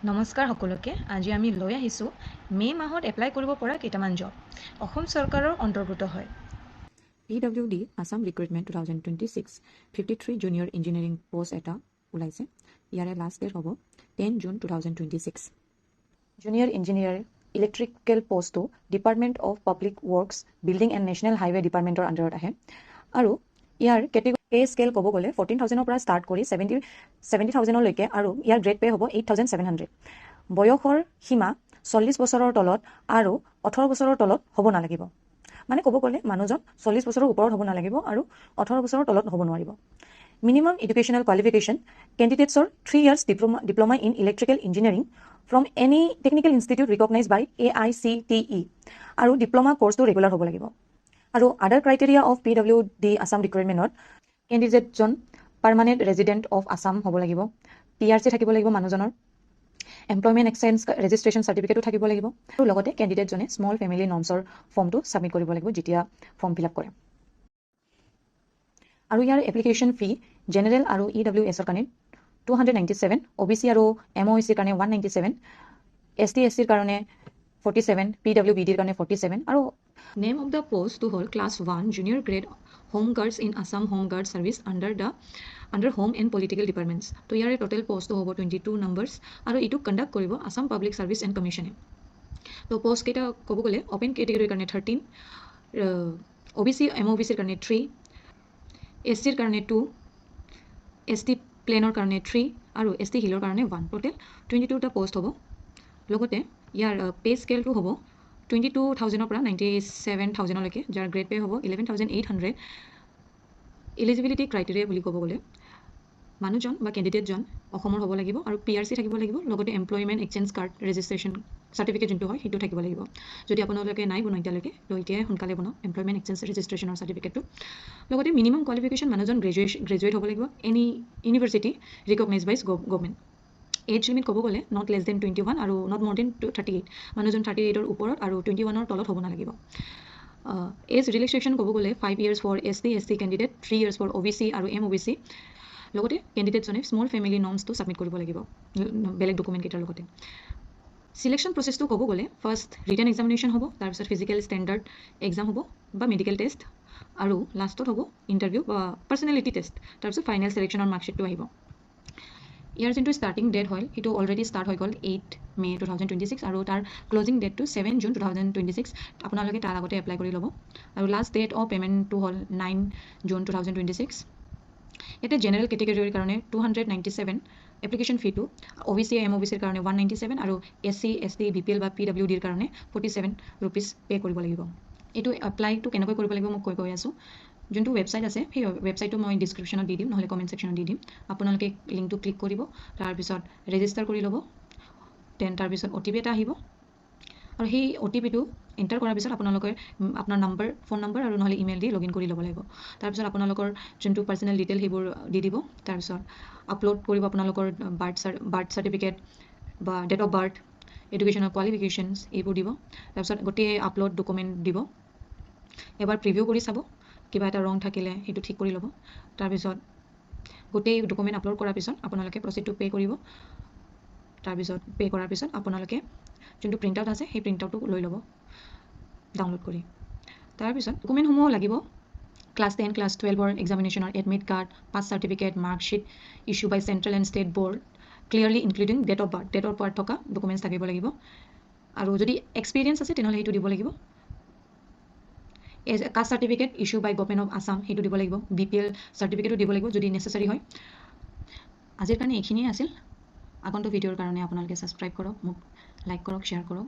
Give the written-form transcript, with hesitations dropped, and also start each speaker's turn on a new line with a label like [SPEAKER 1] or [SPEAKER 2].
[SPEAKER 1] নমস্কাৰ সকলোকে। আজি আমি লৈ আহিছোঁ মে' মাহত এপ্লাই কৰিব পৰা কেইটামান জব অসম চৰকাৰৰ অন্তৰ্গত হয়।
[SPEAKER 2] PWD Assam Recruitment 2026 53 junior engineering post এটা ওলাইছে। ইয়াৰে লাষ্ট ডেট হ'ব 10 জুন 2026। জুনিয়ৰ ইঞ্জিনিয়াৰ ইলেক্ট্ৰিকেল পোষ্টটো department of public works building and national highway ডিপাৰ্টমেণ্টৰ আণ্ডাৰত আহে আৰু ইয়াৰ কেটেগৰী পে স্কেল ক'ব গ'লে 14,000ৰ পৰা ষ্টাৰ্ট কৰি 70,000লৈকে আৰু ইয়াৰ গ্ৰেড পে হ'ব 8,700। বয়সৰ সীমা 40 বছৰৰ তলত আৰু 18 বছৰৰ তলত হ'ব নালাগিব। মানে ক'ব গ'লে মানুহজন 40 বছৰৰ ওপৰত হ'ব নালাগিব আৰু 18 বছৰৰ তলত হ'ব নোৱাৰিব। মিনিমাম এডুকেশ্যনেল কোৱালিফিকেশ্যন কেণ্ডিডেটছৰ 3 years diploma in electrical engineering from any technical institute recognise by AICTE আৰু ডিপ্ল'মা কৰ্চটো ৰেগুলাৰ হ'ব লাগিব। আৰু other criteria of PWD Assam ৰিক্ৰুইটমেণ্টত কেণ্ডিডেটজন পাৰ্মানেণ্ট ৰেজিডেণ্ট অফ আছাম হ'ব লাগিব, PRC থাকিব লাগিব মানুহজনৰ, এমপ্লয়মেণ্ট এক্সচেঞ্জ ৰেজিষ্ট্ৰেশ্যন চাৰ্টিফিকেটো থাকিব লাগিব আৰু লগতে কেণ্ডিডেটজনে স্মল ফেমিলি নৰ্মছৰ ফৰ্মটো ছাবমিট কৰিব লাগিব যেতিয়া ফৰ্ম ফিল আপ কৰে। আৰু ইয়াৰ এপ্লিকেশ্যন ফি জেনেৰেল আৰু EWSৰ কাৰণে 297, OBC আৰু MOECৰ কাৰণে 197, ST/SCৰ কাৰণে 47, PWBDৰ কাৰণে 47 আৰু
[SPEAKER 1] নেম অফ দ্য পোষ্টটো হ'ল class 1 junior grade home guards in Assam home guard service under home and political departments. তো ইয়াৰে টোটেল পোষ্টটো হ'ব 22 নম্বৰ্ছ আৰু এইটো কণ্ডাক্ট কৰিব আছাম পাব্লিক ছাৰ্ভিচ এণ্ড কমিশ্যনে। তো পোষ্ট কেইটা ক'ব গ'লে অপেন কেটেগৰীৰ কাৰণে 13, OBC MOBCৰ কাৰণে 3, SCৰ কাৰণে 2, ST প্লেনৰ কাৰণে 3 আৰু ST হিলৰ কাৰণে 1। টোটেল 22টা পোষ্ট হ'ব। লগতে ইয়াৰ পে স্কেলটো হ'ব 22,000ৰ পৰা 97,000লৈকে, যাৰ গ্ৰেড পে হ'ব 11,800। এলিজিবিলিটি ক্ৰাইটেৰিয়া বুলি ক'ব গ'লে মানুহজন বা কেণ্ডিডেটজন অসমৰ হ'ব লাগিব আৰু PRC থাকিব লাগিব, লগতে employment exchange card registration certificate যোনটো হয় সেইটো থাকিব লাগিব। যদি আপোনালোকে নাই বনোৱা এতিয়ালৈকে তো এতিয়াই সোনকালে বনাওক এমপ্লয়মেণ্ট এক্সচেঞ্জ ৰেজিষ্ট্ৰেশ্যনৰ চাৰ্টিফিকেটটো। লগতে মিনিমাম কোৱালিফিকেশ্যন মানুহজন গ্ৰেজুৱেট হ'ব লাগিব এনি ইউনিভাৰ্চিটি ৰিকগনাইজ বাই গভৰ্ণমেণ্ট। এজ লিমিট ক'ব গ'লে নট লেছ দেন 21 আৰু নট মোৰ দেন 38। মানুহজন 38ৰ ওপৰত আৰু 21ৰ তলত হ'ব নালাগিব। এজ ৰিলেক্সেশ্যন ক'ব গ'লে 5 years for ST candidate, 3 years for OBC আৰু MOBC। লগতে কেণ্ডিডেটজনে স্মল ফেমিলি নৰ্মছটো ছাবমিট কৰিব লাগিব বেলেগ ডকুমেণ্ট কেইটাৰ লগতে। চিলেকশ্যন প্ৰচেছটো ক'ব গ'লে ফাৰ্ষ্ট ৰিটেন এক্সামিনেশ্যন হ'ব, তাৰপিছত ফিজিকেল ষ্টেণ্ডাৰ্ড এক্সাম হ'ব বা মেডিকেল টেষ্ট আৰু লাষ্টত হ'ব ইণ্টাৰভিউ বা পাৰ্চনেলিটি টেষ্ট, তাৰপিছত ফাইনেল চিলেকশ্যনৰ মাৰ্কশ্বিটটো আহিব। ইয়াৰ যোনটো ষ্টাৰ্টিং ডেট হয় সেইটো অলৰেডি ষ্টাৰ্ট হৈ গ'ল 8 মে 2026 আৰু তাৰ ক্লজিং ডেটটো 7 জুন 2026। আপোনালোকে তাৰ আগতে এপ্লাই কৰি ল'ব। আৰু লাষ্ট ডেট অফ পে'মেণ্টটো হ'ল 9 জুন 2026। ইয়াতে জেনেৰেল কেটেগৰীৰ কাৰণে 297 এপ্লিকেশ্যন ফিটো, OBC MOBCৰ কাৰণে 197 আৰু SC ST BPL বা PWDৰ কাৰণে 47 rupees পে' কৰিব লাগিব। এইটো এপ্লাইটো কেনেকৈ কৰিব লাগিব মই কৈ আছোঁ। যোনটো ৱেবছাইট আছে সেই ৱেবছাইটটো মই ডিছক্ৰিপশ্যনত দি দিম, নহ'লে কমেণ্ট ছেকশ্যনত দি দিম। আপোনালোকে লিংকটো ক্লিক কৰিব, তাৰপিছত ৰেজিষ্টাৰ কৰি ল'ব, দেন তাৰপিছত OTP এটা আহিব আৰু সেই OTPটো এণ্টাৰ কৰাৰ পিছত আপোনালোকে আপোনাৰ ফোন নম্বৰ আৰু নহ'লে ইমেইল দি লগ ইন কৰি ল'ব লাগিব। তাৰপিছত আপোনালোকৰ যোনটো পাৰ্চনেল ডিটেইল সেইবোৰ দি দিব। তাৰপিছত আপলোড কৰিব আপোনালোকৰ বাৰ্থ চাৰ্টিফিকেট বা date of birth, educational qualifications এইবোৰ দিব। তাৰপিছত গোটেই আপলোড ডকুমেণ্ট দিব। এবাৰ প্ৰিভিউ কৰি চাব, কিবা এটা ৰং থাকিলে সেইটো ঠিক কৰি ল'ব। তাৰপিছত গোটেই ডকুমেণ্ট আপলোড কৰাৰ পিছত আপোনালোকে প্ৰচিডটো পে' কৰিব। তাৰপিছত পে' কৰাৰ পিছত আপোনালোকে যোনটো প্ৰিণ্ট আউট আছে সেই প্ৰিণ্ট আউটটো লৈ ল'ব ডাউনলোড কৰি। তাৰপিছত ডকুমেণ্টসমূহ লাগিব ক্লাছ 10 ক্লাছ 12ৰ এক্সামিনেশ্যনৰ admit card, pass certificate, marksheet issue by central and state board, clearly including date of birth থকা ডকুমেণ্টছ থাকিব লাগিব। আৰু যদি এক্সপিৰিয়েঞ্চ আছে তেনেহ'লে সেইটো দিব লাগিব। Caste certificate issue by government of Assam সেইটো দিব লাগিব। BPL চাৰ্টিফিকেটো দিব লাগিব যদি নেচেচাৰী হয়। আজিৰ কাৰণে এইখিনিয়ে আছিল। আগন্তুক ভিডিঅ'ৰ কাৰণে আপোনালোকে ছাবস্ক্ৰাইব কৰক, মোক লাইক কৰক, শ্বেয়াৰ কৰক।